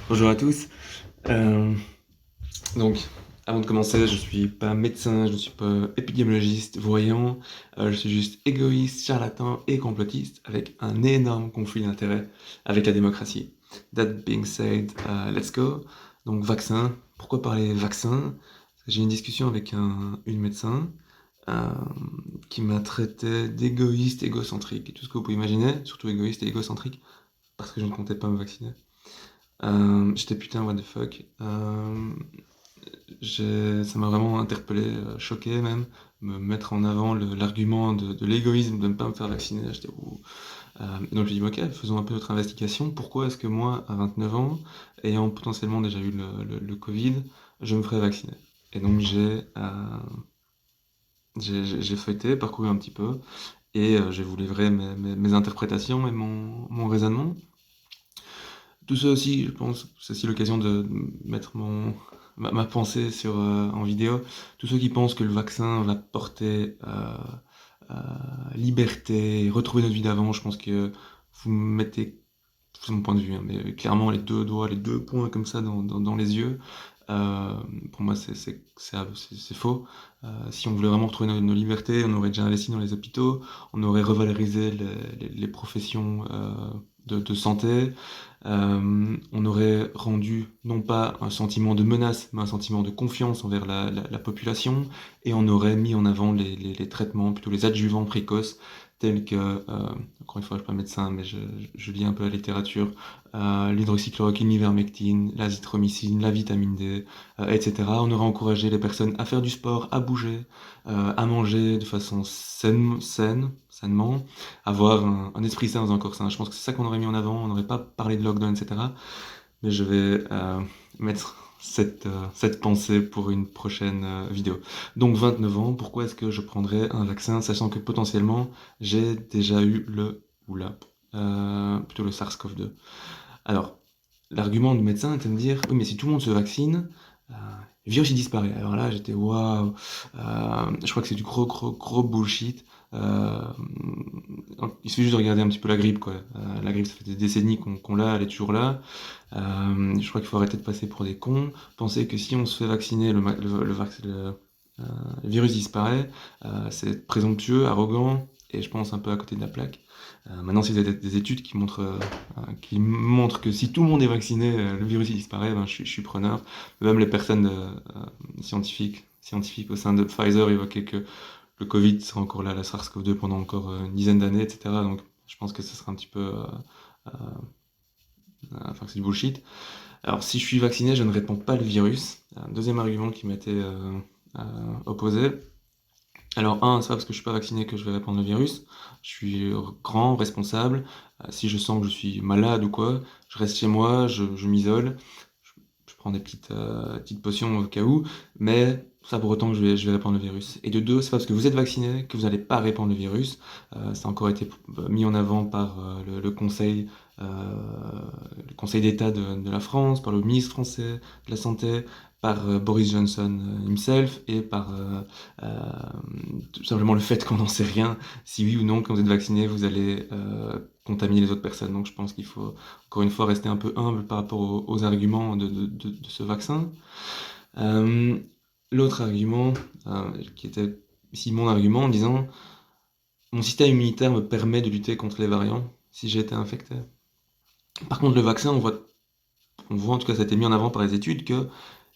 Bonjour à tous. Euh, donc, Avant de commencer, je suis pas médecin, je ne suis pas épidémiologiste, voyant, je suis juste égoïste, charlatan et complotiste avec un énorme conflit d'intérêts avec la démocratie. That being said, let's go. Donc, vaccin. Pourquoi parler vaccin? J'ai eu une discussion avec une médecin euh, qui m'a traité d'égoïste, égocentrique et tout ce que vous pouvez imaginer, surtout égoïste et égocentrique, parce que je ne comptais pas me vacciner. J'étais putain, what the fuck. Ça m'a vraiment interpellé, choqué même, me mettre en avant l'argument de l'égoïsme de ne pas me faire vacciner. J'étais ouh. Donc je lui dis, ok, faisons un peu notre investigation. Pourquoi est-ce que moi, à 29 ans, ayant potentiellement déjà eu le Covid, je me ferais vacciner? Et donc j'ai feuilleté, parcouru un petit peu, et je vais vous livrer mes interprétations et mon raisonnement. Tout ça aussi, je pense, c'est aussi l'occasion de mettre ma pensée en vidéo. Tous ceux qui pensent que le vaccin va porter euh, liberté, retrouver notre vie d'avant, je pense que vous mettez, c'est mon point de vue, hein, mais clairement les deux doigts, les deux points comme ça dans les yeux. Euh, pour moi, c'est faux. Si on voulait vraiment retrouver nos libertés, on aurait déjà investi dans les hôpitaux, on aurait revalorisé les professions de santé, on aurait rendu non pas un sentiment de menace, mais un sentiment de confiance envers la population, et on aurait mis en avant les traitements, plutôt les adjuvants précoces, tels que, encore une fois, je suis pas médecin, mais je lis un peu la littérature, l'hydroxychloroquine, l'ivermectine, l'azithromycine, la vitamine D, etc. On aurait encouragé les personnes à faire du sport, à bouger, à manger de façon sainement, avoir un esprit sain dans un corps sain. Je pense que c'est ça qu'on aurait mis en avant, on n'aurait pas parlé de lockdown, etc. Mais je vais mettre cette pensée pour une prochaine vidéo. Donc 29 ans, pourquoi est-ce que je prendrais un vaccin, sachant que potentiellement j'ai déjà eu plutôt le SARS-CoV-2. Alors, l'argument du médecin était de me dire, oui mais si tout le monde se vaccine, le virus il disparaît. Alors là j'étais waouh, je crois que c'est du gros bullshit. Euh, il suffit juste de regarder un petit peu la grippe quoi. La grippe ça fait des décennies qu'on l'a, elle est toujours là. Je crois qu'il faut arrêter de passer pour des cons. Penser que si on se fait vacciner, le virus disparaît, c'est présomptueux, arrogant, et je pense un peu à côté de la plaque. Maintenant, si vous avez des études qui montrent que si tout le monde est vacciné, le virus il disparaît, ben, je suis preneur. Même les personnes scientifiques au sein de Pfizer évoquaient que le Covid sera encore là, la SARS-CoV-2 pendant encore une dizaine d'années, etc. Donc je pense que ce sera un petit peu... euh, enfin, que c'est du bullshit. Alors, si je suis vacciné, je ne répands pas le virus. Un deuxième argument qui m'a été opposé. Alors, c'est pas parce que je suis pas vacciné que je vais répandre le virus. Je suis grand, responsable. Si je sens que je suis malade ou quoi, je reste chez moi, je m'isole. Je, je prends des petites potions au cas où, mais ça pour autant que je vais répandre le virus. Et de deux, c'est pas parce que vous êtes vacciné que vous n'allez pas répandre le virus. Ça a encore été mis en avant par le Conseil d'État de la France, par le ministre français de la Santé, par Boris Johnson himself et par tout simplement le fait qu'on n'en sait rien, si oui ou non, quand vous êtes vacciné, vous allez contaminer les autres personnes. Donc je pense qu'il faut, encore une fois, rester un peu humble par rapport aux arguments de ce vaccin. Euh, L'autre argument, qui était ici mon argument, en disant mon système immunitaire me permet de lutter contre les variants si j'ai été infecté. Par contre, le vaccin, on voit en tout cas, ça a été mis en avant par les études, que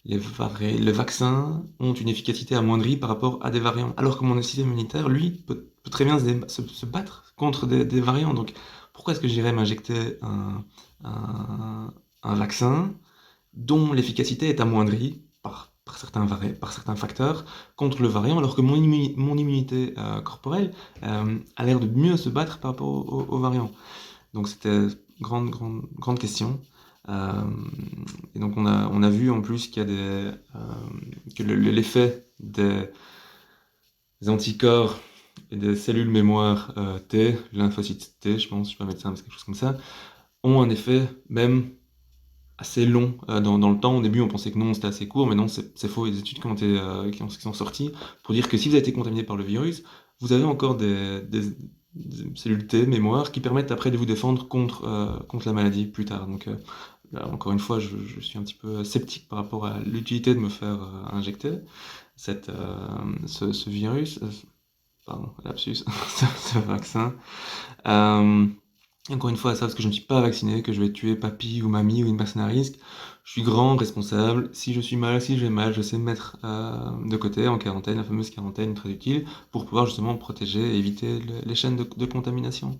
les vaccins ont une efficacité amoindrie par rapport à des variants. Alors que mon système immunitaire, lui, peut très bien se battre contre des variants. Donc pourquoi est-ce que j'irais m'injecter un vaccin dont l'efficacité est amoindrie par certains facteurs contre le variant, alors que mon immunité corporelle a l'air de mieux se battre par rapport au variant. Donc c'était grande question. Euh, et donc on a vu en plus qu'il y a que l'effet des anticorps et des cellules mémoire T, lymphocytes T, je pense, je suis pas médecin, mais c'est quelque chose comme ça, ont un effet même assez long dans le temps. Au début, on pensait que non, c'était assez court, mais non, c'est faux. Il y a des études qui sont sorties pour dire que si vous avez été contaminé par le virus, vous avez encore des cellules T, mémoire, qui permettent après de vous défendre contre la maladie plus tard. Donc, là, encore une fois, je suis un petit peu sceptique par rapport à l'utilité de me faire injecter ce virus, pardon, lapsus, ce vaccin. Euh, Encore une fois, ça parce que je ne suis pas vacciné, que je vais tuer papy ou mamie ou une personne à risque. Je suis grand, responsable. Si je suis mal, si je vais mal, je sais me mettre de côté en quarantaine, la fameuse quarantaine très utile, pour pouvoir justement me protéger et éviter les chaînes de contamination.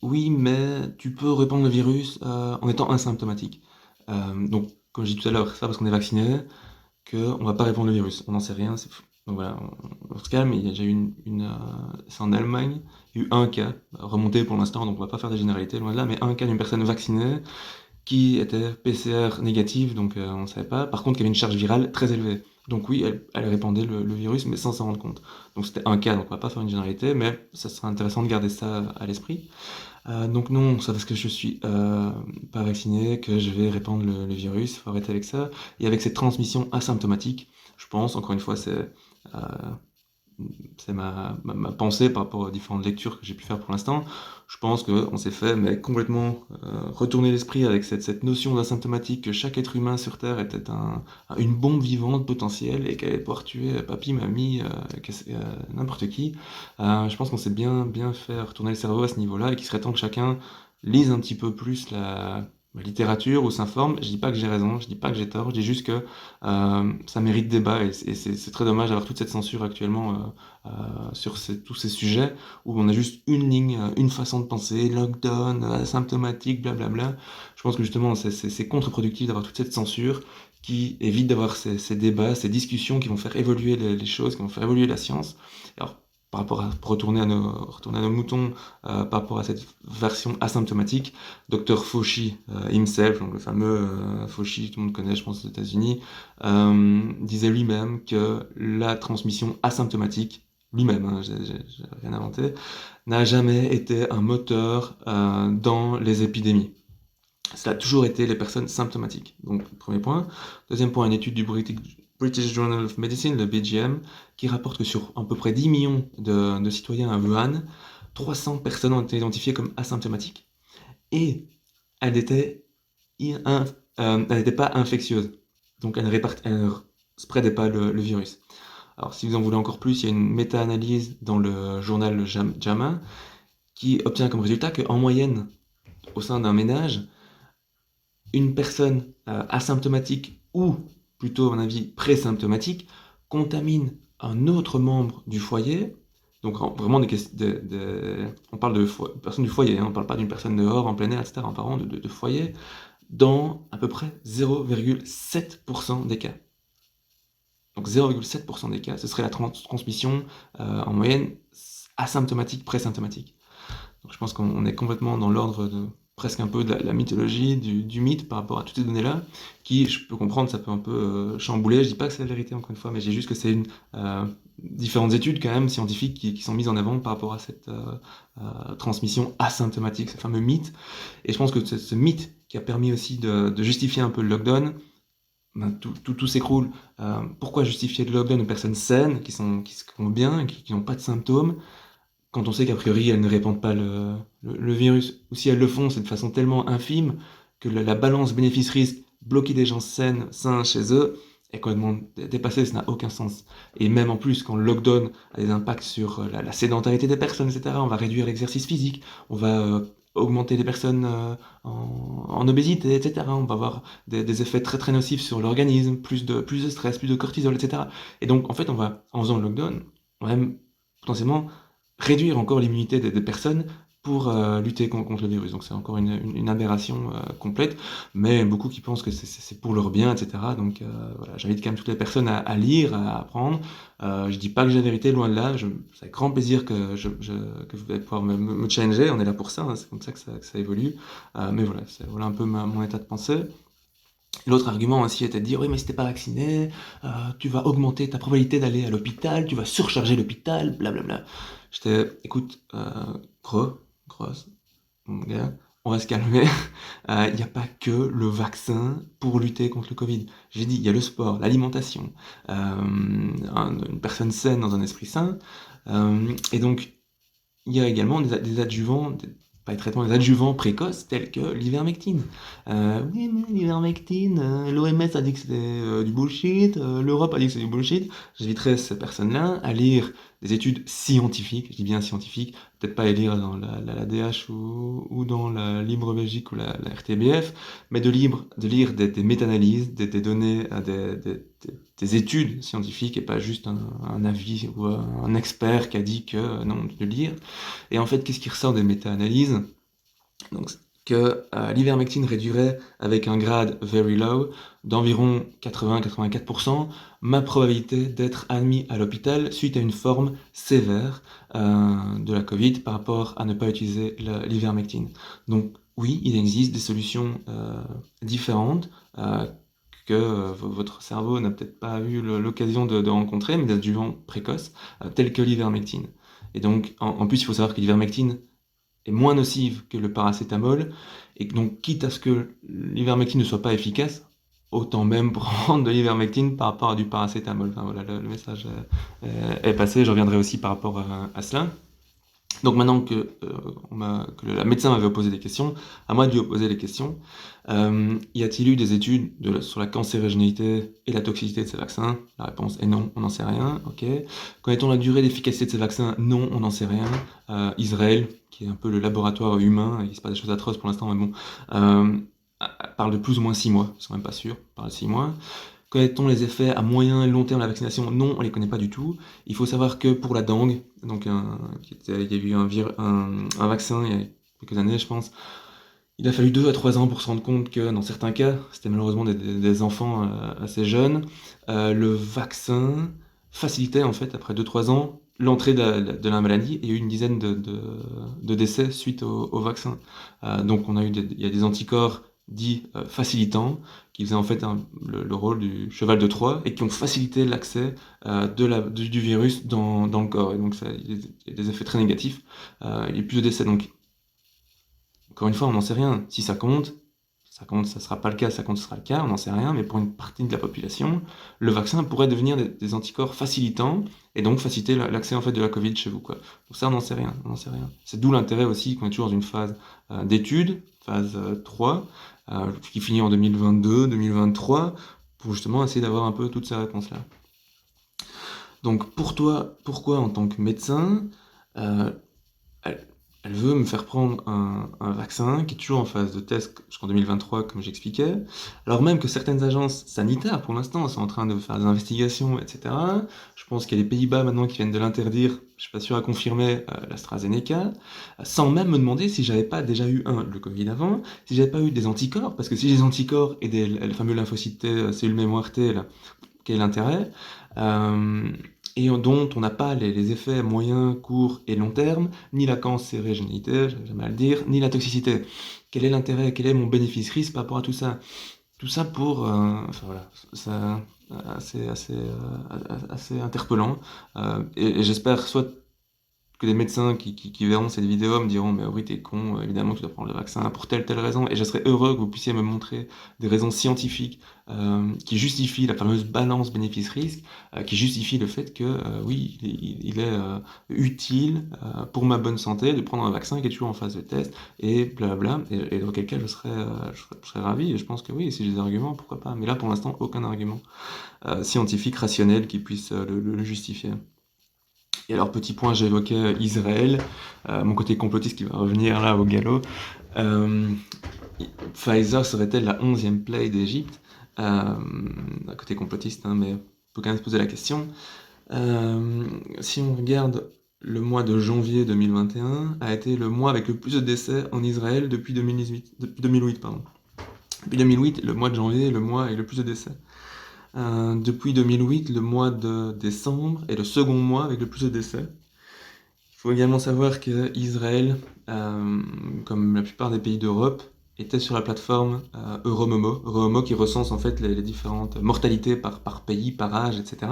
Oui, mais tu peux répandre le virus en étant asymptomatique. Donc, comme je dis tout à l'heure, c'est pas parce qu'on est vacciné qu'on va pas répandre le virus. On n'en sait rien. Donc voilà, on se calme. Il y a déjà eu c'est en Allemagne, il y a eu un cas, remonté pour l'instant, donc on va pas faire des généralités, loin de là, mais un cas d'une personne vaccinée qui était PCR négative, donc on ne savait pas. Par contre, qui avait une charge virale très élevée. Donc oui, elle répandait le virus, mais sans s'en rendre compte. Donc c'était un cas, donc on va pas faire une généralité, mais ça serait intéressant de garder ça à l'esprit. Donc non, c'est parce que je suis pas vacciné que je vais répandre le virus, faut arrêter avec ça. Et avec cette transmission asymptomatique, je pense, encore une fois, euh, c'est ma pensée par rapport aux différentes lectures que j'ai pu faire pour l'instant. Je pense qu'on s'est fait mais complètement retourner l'esprit avec cette notion d'asymptomatique, que chaque être humain sur Terre était une bombe vivante potentielle et qu'elle allait pouvoir tuer papy, mamie, n'importe qui. Je pense qu'on s'est bien fait retourner le cerveau à ce niveau-là et qu'il serait temps que chacun lise un petit peu plus la littérature ou s'informe. Je dis pas que j'ai raison, je dis pas que j'ai tort, je dis juste que ça mérite débat et c'est très dommage d'avoir toute cette censure actuellement sur tous ces sujets où on a juste une ligne, une façon de penser, lockdown, asymptomatique, blablabla. Je pense que justement c'est contre-productif d'avoir toute cette censure qui évite d'avoir ces débats, ces discussions qui vont faire évoluer les choses, qui vont faire évoluer la science. Alors, par rapport pour retourner à nos moutons, par rapport à cette version asymptomatique, Dr Fauci himself, donc le fameux Fauci, tout le monde connaît, je pense, aux États-Unis, disait lui-même que la transmission asymptomatique, lui-même, hein, j'ai rien inventé, n'a jamais été un moteur dans les épidémies. Ça a toujours été les personnes symptomatiques. Donc, premier point. Deuxième point, une étude du British Journal of Medicine, le BJM, qui rapporte que sur à peu près 10 millions de citoyens à Wuhan, 300 personnes ont été identifiées comme asymptomatiques et elles n'étaient elle n'était pas infectieuse. Donc elle ne spreadait pas le virus. Alors si vous en voulez encore plus, il y a une méta-analyse dans le journal JAMA qui obtient comme résultat qu'en moyenne, au sein d'un ménage, une personne asymptomatique ou plutôt à mon avis présymptomatique contamine un autre membre du foyer. Donc vraiment on parle de personne du foyer, hein, on ne parle pas d'une personne dehors, en plein air, etc. On parle de foyer dans à peu près 0,7% des cas. Donc 0,7% des cas, ce serait la transmission en moyenne asymptomatique, présymptomatique. Donc je pense qu'on est complètement dans l'ordre de presque un peu de la mythologie, du mythe par rapport à toutes ces données-là, qui, je peux comprendre, ça peut un peu chambouler. Je dis pas que c'est la vérité encore une fois, mais j'ai juste que c'est différentes études quand même scientifiques qui sont mises en avant par rapport à cette transmission asymptomatique, ce fameux mythe. Et je pense que c'est ce mythe qui a permis aussi de justifier un peu le lockdown. Ben, tout s'écroule. Pourquoi justifier le lockdown aux personnes saines, qui se vont bien, qui n'ont pas de symptômes, quand on sait qu'a priori elles ne répandent pas le virus, ou si elles le font, c'est de façon tellement infime que la balance bénéfice-risque, bloquer des gens sains chez eux, est complètement dépassée, ça n'a aucun sens. Et même en plus, quand le lockdown a des impacts sur la sédentarité des personnes, etc., on va réduire l'exercice physique, on va augmenter les personnes en obésité, etc. On va avoir des effets très très nocifs sur l'organisme, plus de stress, plus de cortisol, etc. Et donc, en fait, en faisant le lockdown, on va même potentiellement réduire encore l'immunité des personnes pour lutter contre le virus. Donc c'est encore une aberration complète, mais beaucoup qui pensent que c'est pour leur bien, etc. Donc voilà, j'invite quand même toutes les personnes à lire, à apprendre. Je dis pas que j'ai la vérité, loin de là. C'est avec grand plaisir que vous allez pouvoir me challenger. On est là pour ça, hein, c'est comme ça que ça évolue. Mais voilà, voilà un peu mon état de pensée. L'autre argument aussi était de dire oui mais si t'es pas vacciné, tu vas augmenter ta probabilité d'aller à l'hôpital, tu vas surcharger l'hôpital, blablabla. J'étais écoute, grosse, mon gars, on va se calmer. Il n'y a pas que le vaccin pour lutter contre le Covid. J'ai dit, il y a le sport, l'alimentation, une personne saine dans un esprit sain, et donc il y a également des adjuvants, pas les traitements, les adjuvants précoces tels que l'ivermectine. Oui, mais l'ivermectine, l'OMS a dit que c'était du bullshit, l'Europe a dit que c'est du bullshit. J'inviterais ces personnes-là à lire des études scientifiques, je dis bien scientifiques, peut-être pas les lire dans la DH ou dans la Libre Belgique ou la RTBF, mais de lire des méta-analyses, des données, des études scientifiques et pas juste un avis ou un expert qui a dit que non, de lire. Et en fait, qu'est-ce qui ressort des méta-analyses? Donc, que l'ivermectine réduirait avec un grade very low d'environ 80-84% ma probabilité d'être admis à l'hôpital suite à une forme sévère de la Covid par rapport à ne pas utiliser l'ivermectine. Donc oui, il existe des solutions différentes que votre cerveau n'a peut-être pas eu l'occasion de rencontrer, mais d'adjuvants précoces, tels que l'ivermectine. Et donc, en plus, il faut savoir que l'ivermectine est moins nocive que le paracétamol, et donc quitte à ce que l'ivermectine ne soit pas efficace, autant même prendre de l'ivermectine par rapport à du paracétamol. Enfin voilà, le message est passé, je reviendrai aussi par rapport à cela. Donc maintenant que la médecin m'avait posé des questions, à moi de lui poser les questions. Y a-t-il eu des études sur la cancérigénité et la toxicité de ces vaccins? La réponse est non, on n'en sait rien. Ok. Connaît-on la durée d'efficacité de ces vaccins? Non, on n'en sait rien. Israël, qui est un peu le laboratoire humain, il se passe des choses atroces pour l'instant, mais bon, parle de plus ou moins 6 mois, ils sont même pas sûrs, parle de 6 mois. Connaît-on les effets à moyen et long terme de la vaccination? Non, on les connaît pas du tout. Il faut savoir que pour la dengue, donc il y a eu un vaccin il y a quelques années, je pense, il a fallu 2 à 3 ans pour se rendre compte que dans certains cas, c'était malheureusement des enfants assez jeunes, le vaccin facilitait en fait, après 2-3 ans, l'entrée de la maladie, et il y a eu une dizaine de décès suite au vaccin. Donc il y a des anticorps dits facilitants, qui faisaient en fait le rôle du cheval de Troie, et qui ont facilité l'accès du virus dans le corps. Et donc il y a des effets très négatifs. Il y a plus de décès. Donc encore une fois, on n'en sait rien. Si ça compte, ça sera pas le cas, ça compte, ce sera le cas, on n'en sait rien, mais pour une partie de la population, le vaccin pourrait devenir des anticorps facilitants, et donc faciliter l'accès en fait de la Covid chez vous, quoi. Donc ça, on n'en sait rien, on n'en sait rien. C'est d'où l'intérêt aussi qu'on est toujours dans une phase d'étude, phase 3, qui finit en 2022, 2023, pour justement essayer d'avoir un peu toutes ces réponses-là. Donc pour toi, pourquoi en tant que médecin, euh, elle veut me faire prendre un vaccin qui est toujours en phase de test jusqu'en 2023, comme j'expliquais, alors même que certaines agences sanitaires, pour l'instant, sont en train de faire des investigations, etc. Je pense qu'il y a les Pays-Bas maintenant qui viennent de l'interdire, je suis pas sûr à confirmer, l'AstraZeneca, sans même me demander si j'avais pas déjà eu, le Covid avant, si j'avais pas eu des anticorps, parce que si j'ai des anticorps et le fameux lymphocytes T, cellules mémoire T, là, quel est l'intérêt? Et dont on n'a pas les effets moyen, court et long terme, ni la cancérigénité, j'aime à le dire, ni la toxicité. Quel est l'intérêt? Quel est mon bénéfice-risque par rapport à tout ça? Tout ça pour... enfin voilà, ça, assez interpellant. Et j'espère soit que des médecins qui verront cette vidéo me diront mais oui t'es con, évidemment tu dois prendre le vaccin pour telle raison, et je serais heureux que vous puissiez me montrer des raisons scientifiques qui justifient la fameuse balance bénéfice-risque, qui justifient le fait que oui il est utile pour ma bonne santé de prendre un vaccin qui est toujours en phase de test et blablabla, et auquel cas je serais ravi, et je pense que oui, si j'ai des arguments, pourquoi pas, mais là pour l'instant aucun argument scientifique, rationnel qui puisse le justifier. Et alors, petit point, j'évoquais Israël, mon côté complotiste qui va revenir là au galop. Euh, Pfizer serait-elle la 11e play d'Égypte? Côté complotiste, hein, mais on peut quand même se poser la question. Si on regarde, le mois de janvier 2021 a été le mois avec le plus de décès en Israël depuis 2008, pardon. Depuis 2008, le mois de janvier est le mois avec le plus de décès. Depuis 2008, le mois de décembre est le second mois avec le plus de décès. Il faut également savoir que Israël, comme la plupart des pays d'Europe, était sur la plateforme Euromomo. Euromomo qui recense en fait les différentes mortalités par pays, par âge, etc.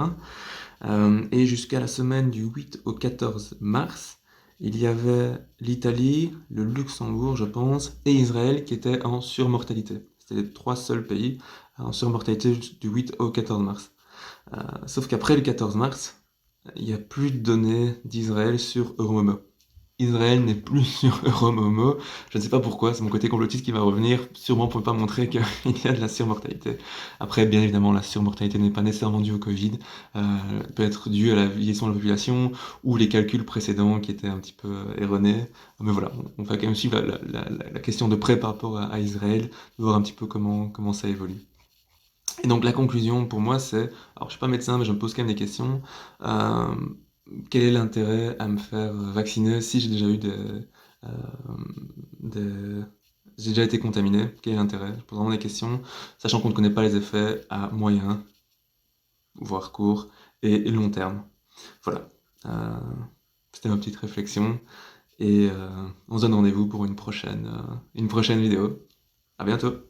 Et jusqu'à la semaine du 8 au 14 mars, il y avait l'Italie, le Luxembourg, je pense, et Israël qui étaient en surmortalité. C'était les 3 seuls pays en surmortalité du 8 au 14 mars. Sauf qu'après le 14 mars, il n'y a plus de données d'Israël sur Euromomo. Israël n'est plus sur Euromomo. Je ne sais pas pourquoi, c'est mon côté complotiste qui va revenir, sûrement pour ne pas montrer qu'il y a de la surmortalité. Après, bien évidemment, la surmortalité n'est pas nécessairement due au Covid, peut être due à la vieillissement de la population ou les calculs précédents qui étaient un petit peu erronés. Mais voilà, on va quand même suivre la question de près par rapport à Israël, voir un petit peu comment ça évolue. Et donc la conclusion pour moi c'est, alors je suis pas médecin mais je me pose quand même des questions, euh, quel est l'intérêt à me faire vacciner si j'ai déjà eu euh, des- j'ai déjà été contaminé, quel est l'intérêt? Je pose vraiment des questions, sachant qu'on ne connaît pas les effets à moyen, voire court et long terme. Voilà. Euh, C'était ma petite réflexion et on se donne rendez-vous pour une prochaine vidéo. À bientôt!